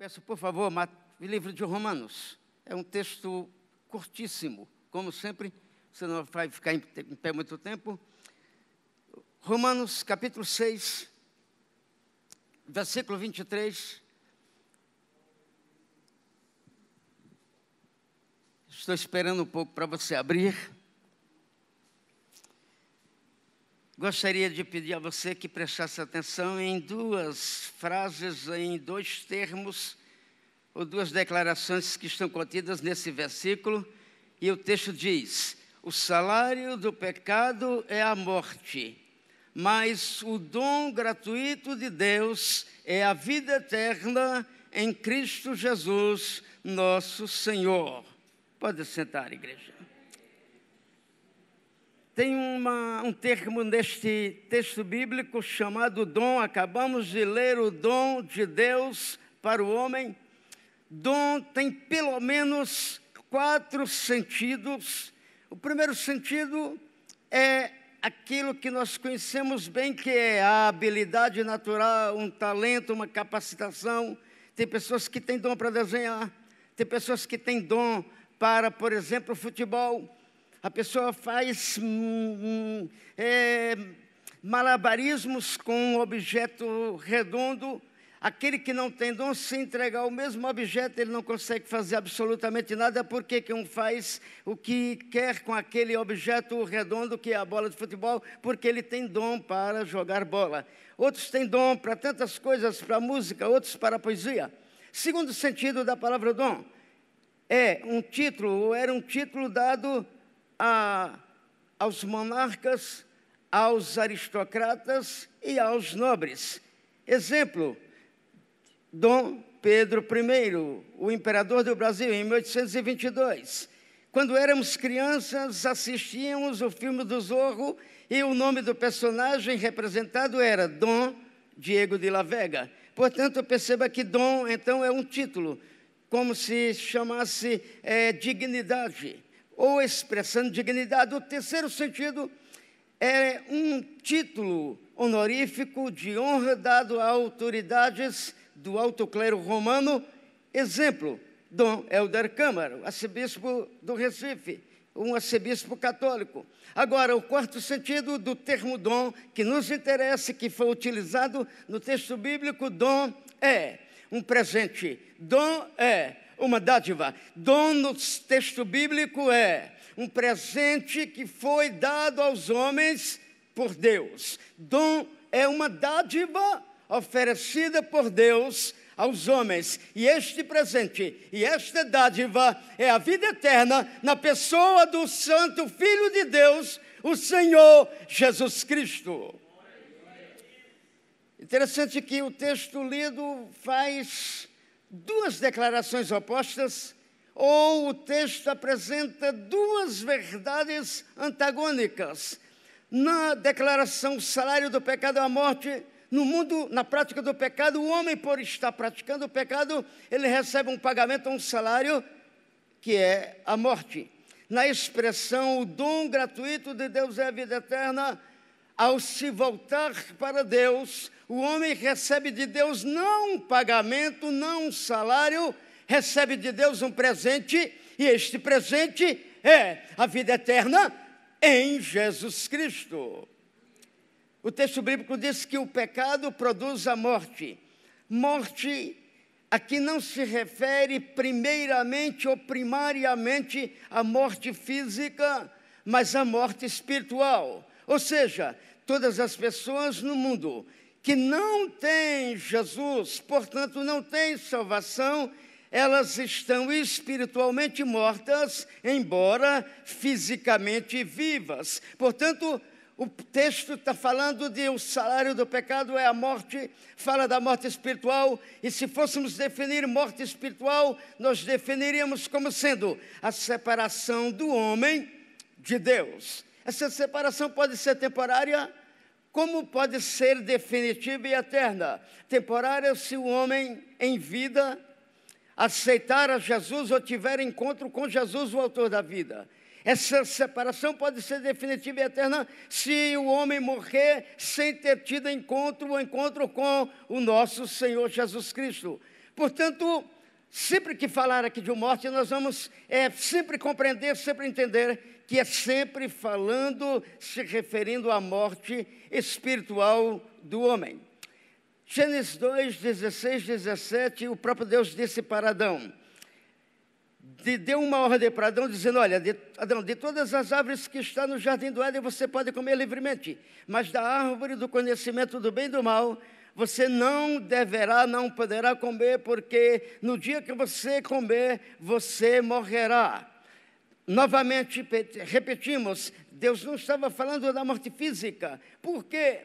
Peço, por favor, o livro de Romanos. É um texto curtíssimo, como sempre, você não vai ficar em pé muito tempo. Romanos, capítulo 6, versículo 23. Estou esperando um pouco para você abrir. Gostaria de pedir a você que prestasse atenção em duas frases, em dois termos, ou duas declarações que estão contidas nesse versículo. E o texto diz: o salário do pecado é a morte, mas o dom gratuito de Deus é a vida eterna em Cristo Jesus, nosso Senhor. Pode sentar, igreja. Tem um termo neste texto bíblico chamado dom. Acabamos de ler o dom de Deus para o homem. Dom tem pelo menos 4 sentidos. O primeiro sentido é aquilo que nós conhecemos bem, que é a habilidade natural, um talento, uma capacitação. Tem pessoas que têm dom para desenhar, tem pessoas que têm dom para, por exemplo, futebol. A pessoa faz malabarismos com um objeto redondo. Aquele que não tem dom, se entregar o mesmo objeto, ele não consegue fazer absolutamente nada. Por que um faz o que quer com aquele objeto redondo, que é a bola de futebol? Porque ele tem dom para jogar bola. Outros têm dom para tantas coisas, para música, outros para a poesia. Segundo sentido da palavra dom, era um título dado aos monarcas, aos aristocratas e aos nobres. Exemplo: Dom Pedro I, o imperador do Brasil, em 1822. Quando éramos crianças, assistíamos o filme do Zorro e o nome do personagem representado era Dom Diego de la Vega. Portanto, perceba que dom, então, é um título, como se chamasse dignidade, ou expressando dignidade. O terceiro sentido é um título honorífico de honra dado a autoridades do alto clero romano. Exemplo: Dom Helder Câmara, arcebispo do Recife, um arcebispo católico. Agora, o quarto sentido do termo dom, que nos interessa, que foi utilizado no texto bíblico: dom é um presente, dom é uma dádiva. Dom no texto bíblico é um presente que foi dado aos homens por Deus. Dom é uma dádiva oferecida por Deus aos homens. E este presente e esta dádiva é a vida eterna na pessoa do Santo Filho de Deus, o Senhor Jesus Cristo. Interessante que o texto lido faz duas declarações opostas, ou o texto apresenta duas verdades antagônicas. Na declaração, o salário do pecado é a morte. No mundo, na prática do pecado, o homem, por estar praticando o pecado, ele recebe um pagamento, um salário, que é a morte. Na expressão, o dom gratuito de Deus é a vida eterna, ao se voltar para Deus, o homem recebe de Deus não um pagamento, não um salário, recebe de Deus um presente, e este presente é a vida eterna em Jesus Cristo. O texto bíblico diz que o pecado produz a morte. Morte aqui não se refere primeiramente ou primariamente à morte física, mas à morte espiritual. Ou seja, todas as pessoas no mundo que não têm Jesus, portanto não têm salvação, elas estão espiritualmente mortas, embora fisicamente vivas. Portanto, o texto está falando de o salário do pecado é a morte, fala da morte espiritual, e se fôssemos definir morte espiritual, nós definiríamos como sendo a separação do homem de Deus. Essa separação pode ser temporária, como pode ser definitiva e eterna. Temporária se o homem em vida aceitar a Jesus ou tiver encontro com Jesus, o autor da vida. Essa separação pode ser definitiva e eterna se o homem morrer sem ter tido o encontro com o nosso Senhor Jesus Cristo. Portanto, sempre que falar aqui de morte, nós vamos sempre compreender, sempre entender que é sempre falando, se referindo à morte espiritual do homem. Gênesis 2, 16, 17, o próprio Deus disse para Adão, deu uma ordem para Adão, dizendo, olha, Adão, de todas as árvores que estão no jardim do Éden, você pode comer livremente, mas da árvore do conhecimento do bem e do mal, você não poderá comer, porque no dia que você comer, você morrerá. Novamente, repetimos, Deus não estava falando da morte física. Por quê?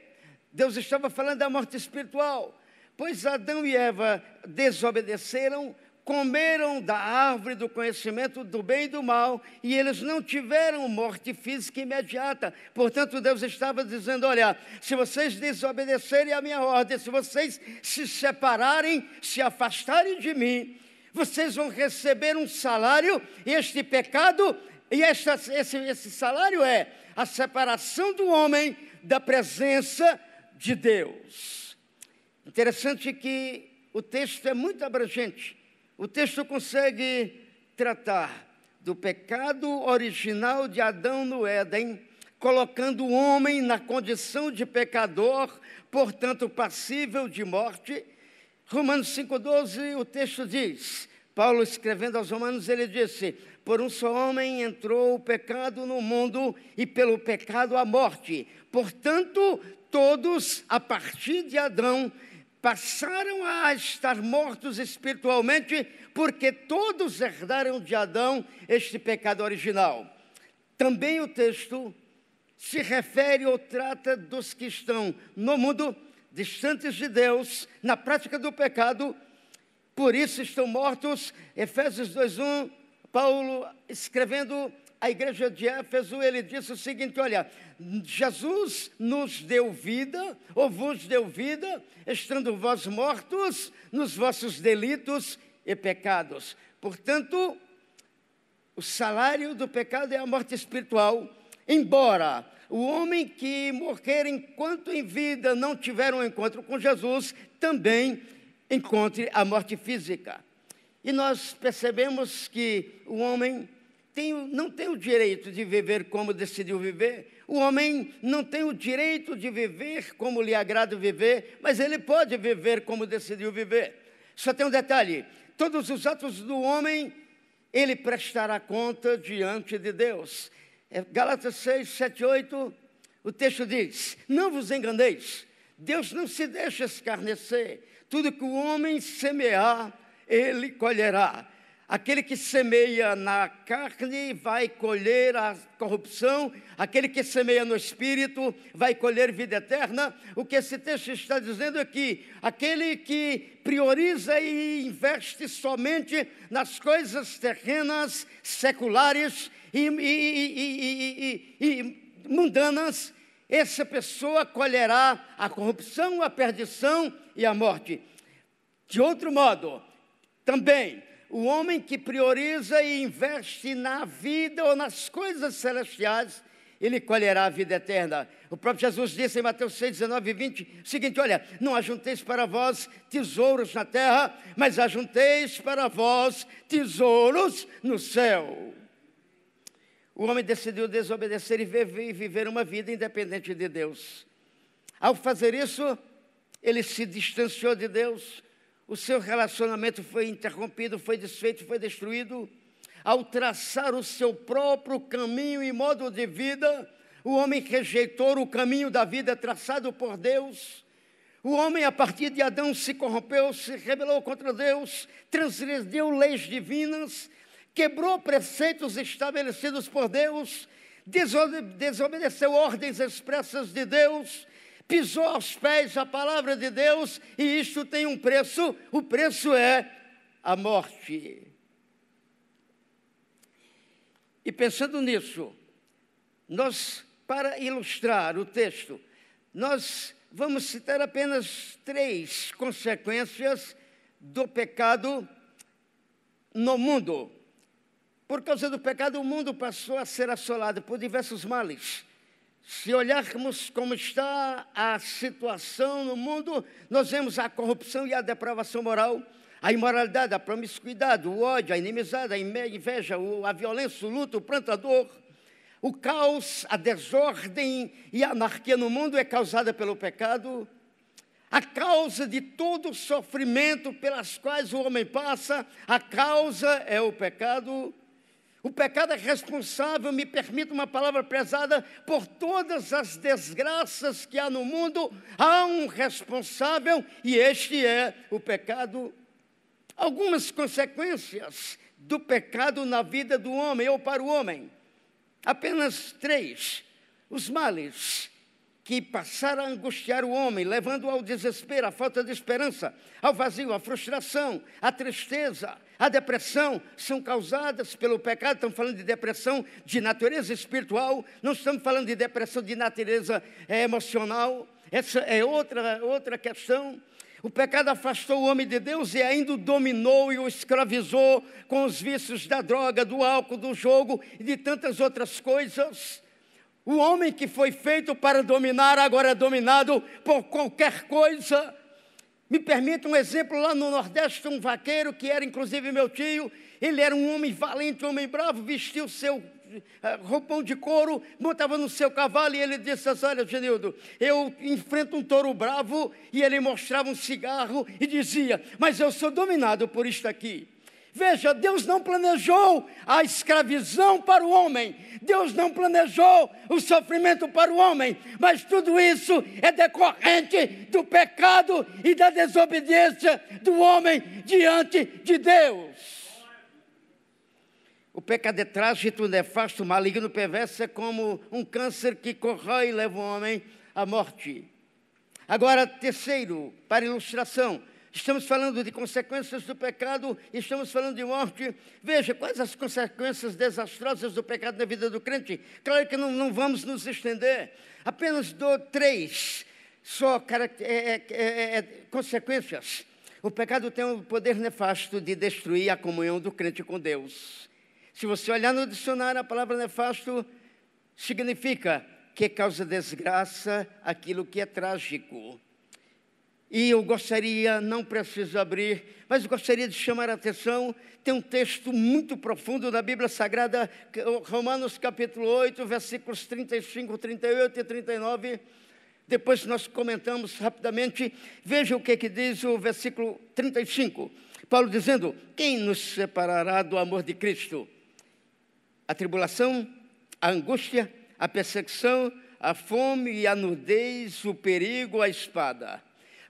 Deus estava falando da morte espiritual. Pois Adão e Eva desobedeceram, comeram da árvore do conhecimento do bem e do mal, e eles não tiveram morte física imediata. Portanto, Deus estava dizendo, olha, se vocês desobedecerem à minha ordem, se vocês se separarem, se afastarem de mim, vocês vão receber um salário, e este pecado, e esse salário é a separação do homem da presença de Deus. Interessante que o texto é muito abrangente. O texto consegue tratar do pecado original de Adão no Éden, colocando o homem na condição de pecador, portanto passível de morte. Romanos 5,12, o texto diz, Paulo escrevendo aos Romanos, ele disse, por um só homem entrou o pecado no mundo e pelo pecado a morte. Portanto, todos, a partir de Adão, passaram a estar mortos espiritualmente, porque todos herdaram de Adão este pecado original. Também o texto se refere ou trata dos que estão no mundo, distantes de Deus, na prática do pecado, por isso estão mortos. Efésios 2:1, Paulo escrevendo à igreja de Éfeso, ele disse o seguinte, olha, Jesus nos deu vida, ou vos deu vida, estando vós mortos nos vossos delitos e pecados. Portanto, o salário do pecado é a morte espiritual, embora o homem que morrer enquanto em vida não tiver um encontro com Jesus, também encontre a morte física. E nós percebemos que o homem não tem o direito de viver como decidiu viver. O homem não tem o direito de viver como lhe agrada viver, mas ele pode viver como decidiu viver. Só tem um detalhe, todos os atos do homem, ele prestará conta diante de Deus. Gálatas 6, 7, 8, o texto diz, não vos enganeis, Deus não se deixa escarnecer, tudo que o homem semear, ele colherá. Aquele que semeia na carne vai colher a corrupção, aquele que semeia no Espírito vai colher vida eterna. O que esse texto está dizendo é que aquele que prioriza e investe somente nas coisas terrenas, seculares e mundanas, essa pessoa colherá a corrupção, a perdição e a morte. De outro modo, também, o homem que prioriza e investe na vida ou nas coisas celestiais, ele colherá a vida eterna. O próprio Jesus disse em Mateus 6, 19 e 20, o seguinte, olha, não ajunteis para vós tesouros na terra, mas ajunteis para vós tesouros no céu. O homem decidiu desobedecer e viver uma vida independente de Deus. Ao fazer isso, ele se distanciou de Deus, o seu relacionamento foi interrompido, foi desfeito, foi destruído. Ao traçar o seu próprio caminho e modo de vida, o homem rejeitou o caminho da vida traçado por Deus. O homem, a partir de Adão, se corrompeu, se rebelou contra Deus, transgrediu leis divinas, quebrou preceitos estabelecidos por Deus, desobedeceu ordens expressas de Deus, pisou aos pés a palavra de Deus, e isto tem um preço, o preço é a morte. E pensando nisso, nós, para ilustrar o texto, nós vamos citar apenas 3 consequências do pecado no mundo. Por causa do pecado, o mundo passou a ser assolado por diversos males. Se olharmos como está a situação no mundo, nós vemos a corrupção e a depravação moral, A imoralidade, a promiscuidade, o ódio, a inimizade, a inveja, a violência, o luto, o pranto, a dor. O caos, a desordem e a anarquia no mundo é causada pelo pecado. A causa de todo o sofrimento pelas quais o homem passa, a causa é o pecado. O pecado é responsável, me permita uma palavra pesada, por todas as desgraças que há no mundo. Há um responsável e este é o pecado. Algumas consequências do pecado na vida do homem ou para o homem. Apenas 3. Os males que passaram a angustiar o homem, levando-o ao desespero, à falta de esperança, ao vazio, à frustração, à tristeza, à depressão, são causadas pelo pecado. Estamos falando de depressão de natureza espiritual, não estamos falando de depressão de natureza emocional. Essa é outra questão. O pecado afastou o homem de Deus e ainda o dominou e o escravizou com os vícios da droga, do álcool, do jogo e de tantas outras coisas. O homem que foi feito para dominar, agora é dominado por qualquer coisa. Me permita um exemplo, lá no Nordeste, um vaqueiro, que era inclusive meu tio, ele era um homem valente, um homem bravo, vestiu seu roupão de couro, montava no seu cavalo e ele disse assim: olha, Genildo, eu enfrento um touro bravo, e ele mostrava um cigarro e dizia: mas eu sou dominado por isto aqui. Veja, Deus não planejou a escravidão para o homem, Deus não planejou o sofrimento para o homem, mas tudo isso é decorrente do pecado e da desobediência do homem diante de Deus. O pecado é trágico, nefasto, maligno, perverso, é como um câncer que corrói e leva o homem à morte. Agora, terceiro, para ilustração, estamos falando de consequências do pecado, estamos falando de morte. Veja, quais as consequências desastrosas do pecado na vida do crente? Claro que não vamos nos estender, apenas dou 3 só consequências. O pecado tem o poder nefasto de destruir a comunhão do crente com Deus. Se você olhar no dicionário, a palavra nefasto significa que causa desgraça, aquilo que é trágico. E eu gostaria, não preciso abrir, mas gostaria de chamar a atenção, tem um texto muito profundo na Bíblia Sagrada, Romanos capítulo 8, versículos 35, 38 e 39. Depois nós comentamos rapidamente. Veja o que diz o versículo 35. Paulo dizendo: quem nos separará do amor de Cristo? A tribulação, a angústia, a perseguição, a fome e a nudez, o perigo, a espada.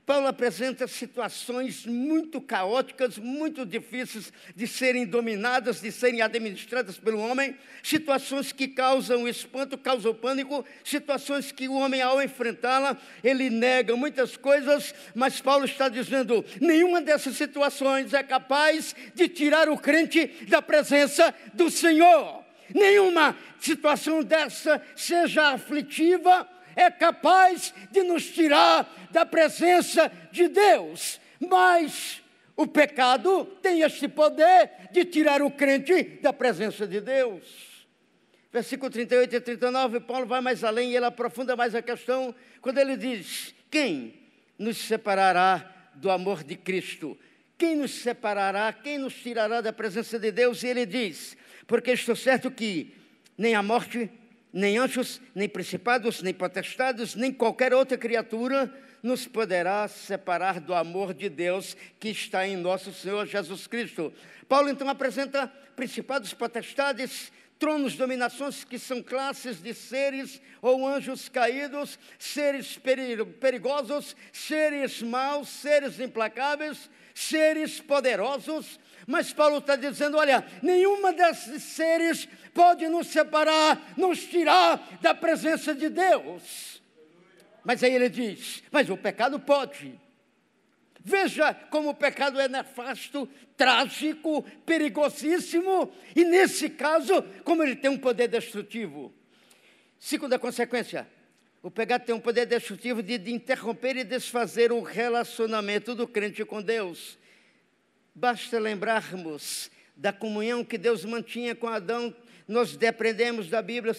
Paulo apresenta situações muito caóticas, muito difíceis de serem dominadas, de serem administradas pelo homem, situações que causam espanto, causam pânico, situações que o homem, ao enfrentá-la, ele nega muitas coisas, mas Paulo está dizendo: nenhuma dessas situações é capaz de tirar o crente da presença do Senhor. Nenhuma situação dessa, seja aflitiva, é capaz de nos tirar da presença de Deus. Mas o pecado tem este poder de tirar o crente da presença de Deus. Versículo 38 e 39, Paulo vai mais além e ele aprofunda mais a questão, quando ele diz: quem nos separará do amor de Cristo? Quem nos separará? Quem nos tirará da presença de Deus? E ele diz: porque estou certo que nem a morte, nem anjos, nem principados, nem potestades, nem qualquer outra criatura nos poderá separar do amor de Deus que está em nosso Senhor Jesus Cristo. Paulo então apresenta principados, potestades, tronos, dominações, que são classes de seres ou anjos caídos, seres perigosos, seres maus, seres implacáveis, seres poderosos. Mas Paulo está dizendo: olha, nenhuma desses seres pode nos separar, nos tirar da presença de Deus. Mas aí ele diz: mas o pecado pode. Veja como o pecado é nefasto, trágico, perigosíssimo, e nesse caso, como ele tem um poder destrutivo. Segunda consequência, o pecado tem um poder destrutivo de interromper e desfazer o relacionamento do crente com Deus. Basta lembrarmos da comunhão que Deus mantinha com Adão. Nós depreendemos da Bíblia,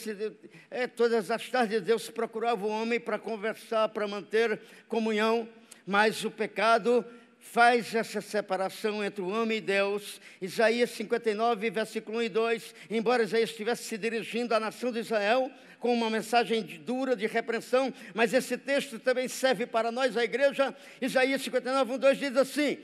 todas as tardes Deus procurava o homem para conversar, para manter comunhão, mas o pecado faz essa separação entre o homem e Deus. Isaías 59, versículo 1 e 2, embora Isaías estivesse se dirigindo à nação de Israel com uma mensagem dura de repreensão, mas esse texto também serve para nós, a igreja. Isaías 59, 1, 2 diz assim: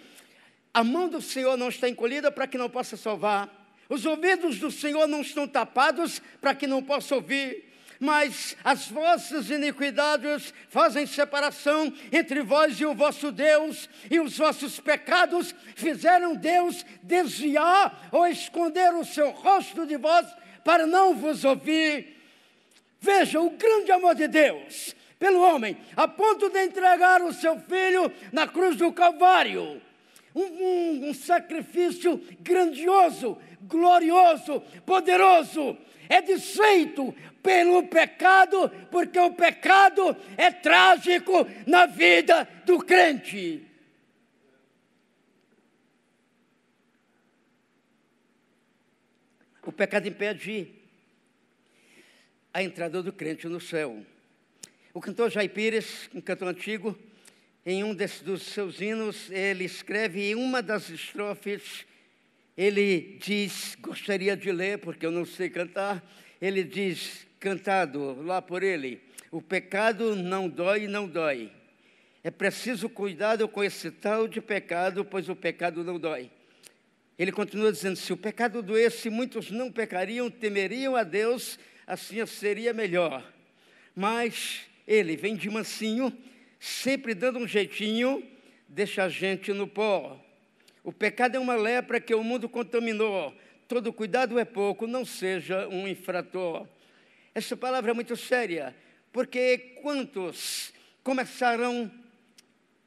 a mão do Senhor não está encolhida para que não possa salvar, os ouvidos do Senhor não estão tapados para que não possa ouvir, mas as vossas iniquidades fazem separação entre vós e o vosso Deus, e os vossos pecados fizeram Deus desviar ou esconder o seu rosto de vós para não vos ouvir. Veja o grande amor de Deus pelo homem, a ponto de entregar o seu filho na cruz do Calvário. Um sacrifício grandioso, glorioso, poderoso. É desfeito pelo pecado, porque o pecado é trágico na vida do crente. O pecado impede a entrada do crente no céu. O cantor Jair Pires, um cantor antigo, em um dos seus hinos, ele escreve em uma das estrofes, ele diz, gostaria de ler porque eu não sei cantar, ele diz, cantado lá por ele: o pecado não dói, não dói. É preciso cuidado com esse tal de pecado, pois o pecado não dói. Ele continua dizendo, se o pecado doesse, muitos não pecariam, temeriam a Deus, assim seria melhor. Mas ele vem de mansinho, sempre dando um jeitinho, deixa a gente no pó. O pecado é uma lepra que o mundo contaminou. Todo cuidado é pouco, não seja um infrator. Essa palavra é muito séria, porque quantos começaram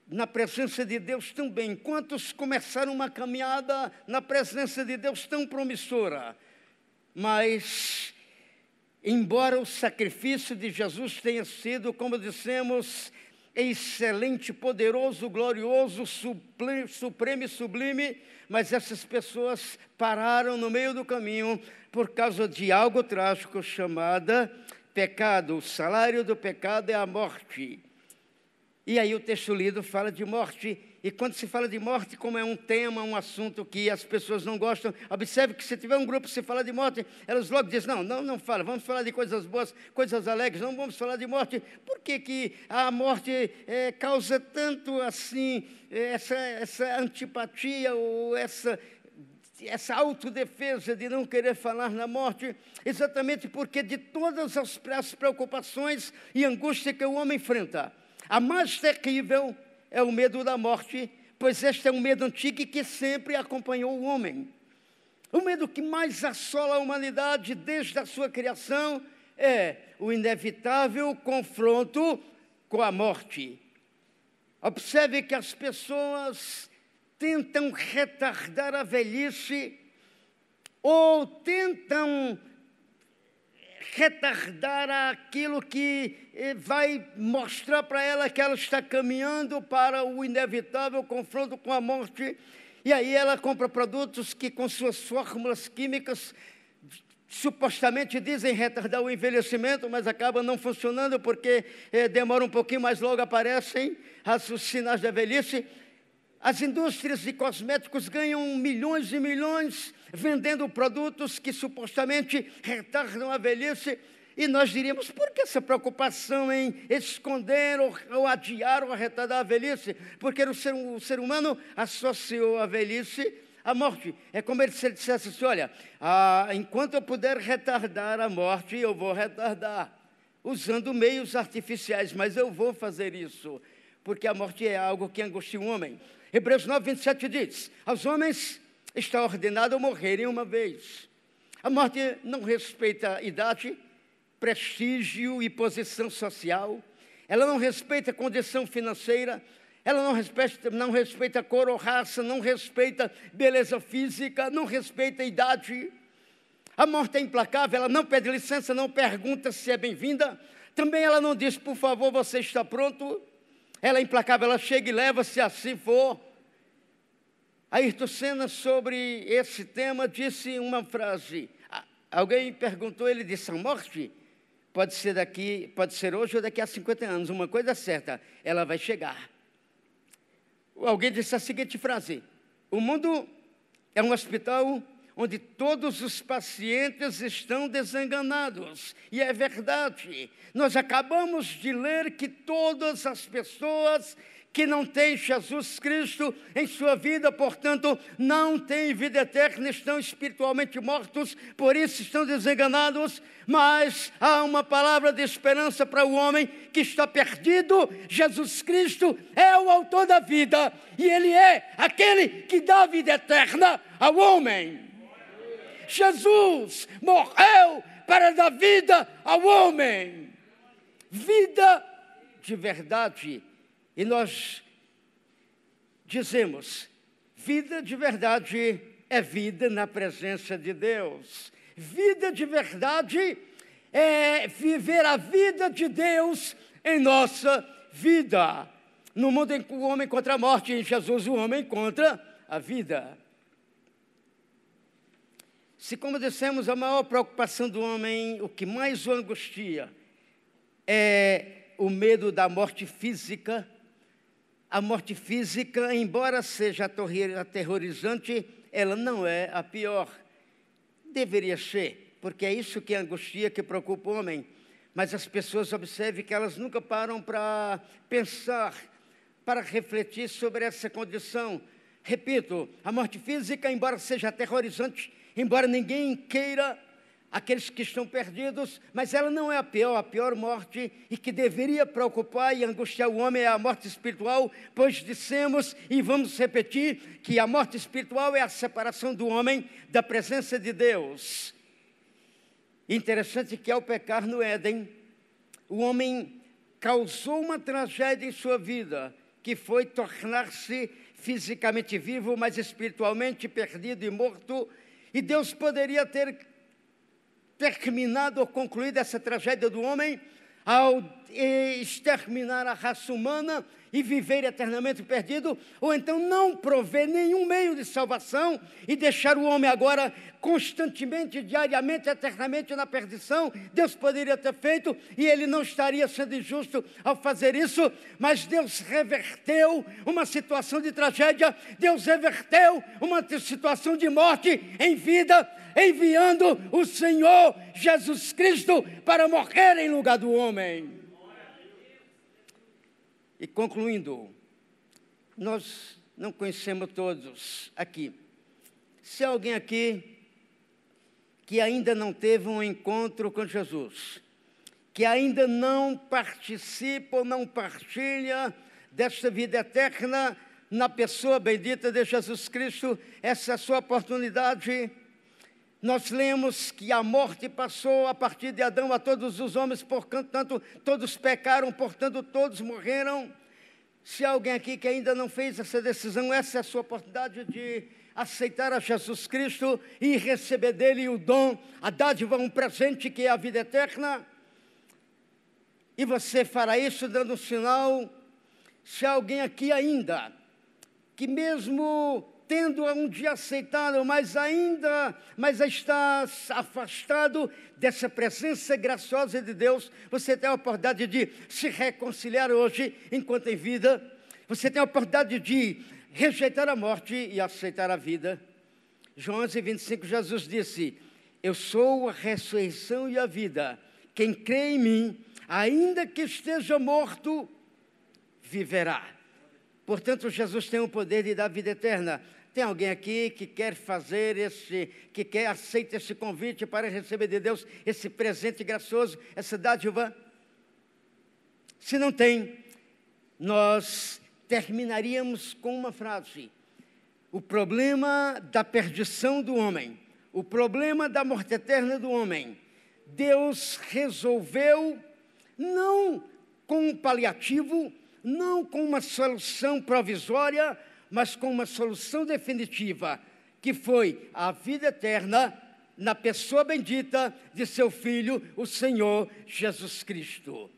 na presença de Deus tão bem, quantos começaram uma caminhada na presença de Deus tão promissora, mas, embora o sacrifício de Jesus tenha sido, como dissemos, excelente, poderoso, glorioso, supremo e sublime, mas essas pessoas pararam no meio do caminho por causa de algo trágico chamado pecado. O salário do pecado é a morte. E aí o texto lido fala de morte, e quando se fala de morte, como é um tema, um assunto que as pessoas não gostam, observe que se tiver um grupo que se fala de morte, elas logo dizem, não fala, vamos falar de coisas boas, coisas alegres, não vamos falar de morte. Por que a morte causa tanto assim, essa antipatia ou essa autodefesa de não querer falar na morte? Exatamente porque de todas as preocupações e angústia que o homem enfrenta, a mais terrível é o medo da morte, pois este é um medo antigo que sempre acompanhou o homem. O medo que mais assola a humanidade desde a sua criação é o inevitável confronto com a morte. Observe que as pessoas tentam retardar a velhice ou tentam retardar aquilo que vai mostrar para ela que ela está caminhando para o inevitável confronto com a morte. E aí ela compra produtos que, com suas fórmulas químicas, supostamente dizem retardar o envelhecimento, mas acabam não funcionando porque demora um pouquinho, mas logo aparecem os sinais da velhice. As indústrias de cosméticos ganham milhões e milhões vendendo produtos que supostamente retardam a velhice. E nós diríamos, por que essa preocupação em esconder ou adiar ou retardar a velhice? Porque o ser humano associou a velhice à morte. É como se ele dissesse assim, olha, enquanto eu puder retardar a morte, eu vou retardar, usando meios artificiais, mas eu vou fazer isso, porque a morte é algo que angustia o homem. Hebreus 9, 27 diz, aos homens está ordenado morrerem uma vez. A morte não respeita idade, prestígio e posição social, ela não respeita condição financeira, ela não respeita cor ou raça, não respeita beleza física, não respeita idade. A morte é implacável, ela não pede licença, não pergunta se é bem-vinda, também ela não diz, por favor, você está pronto? Ela é implacável, ela chega e leva, se assim for. Ayrton Senna, sobre esse tema, disse uma frase. Alguém perguntou, ele disse, a morte pode ser hoje ou daqui a 50 anos. Uma coisa é certa, ela vai chegar. alguém disse a seguinte frase: o mundo é um hospital onde todos os pacientes estão desenganados. E é verdade. Nós acabamos de ler que todas as pessoas que não têm Jesus Cristo em sua vida, portanto, não têm vida eterna, estão espiritualmente mortos, por isso estão desenganados. Mas há uma palavra de esperança para o homem que está perdido. Jesus Cristo é o autor da vida, e Ele é aquele que dá vida eterna ao homem. Jesus morreu para dar vida ao homem, vida de verdade. E nós dizemos, vida de verdade é vida na presença de Deus. Vida de verdade é viver a vida de Deus em nossa vida. No mundo em que o homem encontra a morte, em Jesus o homem encontra a vida. Se, como dissemos, a maior preocupação do homem, o que mais o angustia, é o medo da morte física. A morte física, embora seja aterrorizante, ela não é a pior. Deveria ser, porque é isso que angustia, que preocupa o homem. Mas as pessoas, observem que elas nunca param para pensar, para refletir sobre essa condição. Repito, a morte física, embora seja aterrorizante, embora ninguém queira, aqueles que estão perdidos, mas ela não é a pior morte, e que deveria preocupar e angustiar o homem é a morte espiritual, pois dissemos, e vamos repetir, que a morte espiritual é a separação do homem da presença de Deus. Interessante que ao pecar no Éden, o homem causou uma tragédia em sua vida, que foi tornar-se fisicamente vivo, mas espiritualmente perdido e morto, e Deus poderia ter terminado ou concluído essa tragédia do homem ao exterminar a raça humana e viver eternamente perdido, ou então não prover nenhum meio de salvação e deixar o homem agora constantemente, diariamente, eternamente na perdição. Deus poderia ter feito, e Ele não estaria sendo injusto ao fazer isso, mas Deus reverteu uma situação de tragédia, Deus reverteu uma situação de morte em vida, enviando o Senhor Jesus Cristo para morrer em lugar do homem. E concluindo, nós não conhecemos todos aqui. Se alguém aqui que ainda não teve um encontro com Jesus, que ainda não participa ou não partilha desta vida eterna na pessoa bendita de Jesus Cristo, essa é a sua oportunidade. Nós lemos que a morte passou a partir de Adão a todos os homens, portanto, todos pecaram, portanto, todos morreram. Se alguém aqui que ainda não fez essa decisão, essa é a sua oportunidade de aceitar a Jesus Cristo e receber dele o dom, a dádiva, um presente que é a vida eterna. E você fará isso dando um sinal. Se alguém aqui ainda, que mesmo tendo um dia aceitado, mas está afastado dessa presença graciosa de Deus, você tem a oportunidade de se reconciliar hoje, enquanto em vida. Você tem a oportunidade de rejeitar a morte e aceitar a vida. João 11:25, Jesus disse: eu sou a ressurreição e a vida. Quem crê em mim, ainda que esteja morto, viverá. Portanto, Jesus tem o poder de dar vida eterna. Tem alguém aqui que quer aceita esse convite para receber de Deus esse presente gracioso, essa dádiva? Se não tem, nós terminaríamos com uma frase: o problema da perdição do homem, o problema da morte eterna do homem, Deus resolveu não com um paliativo, não com uma solução provisória, mas com uma solução definitiva, que foi a vida eterna na pessoa bendita de seu Filho, o Senhor Jesus Cristo.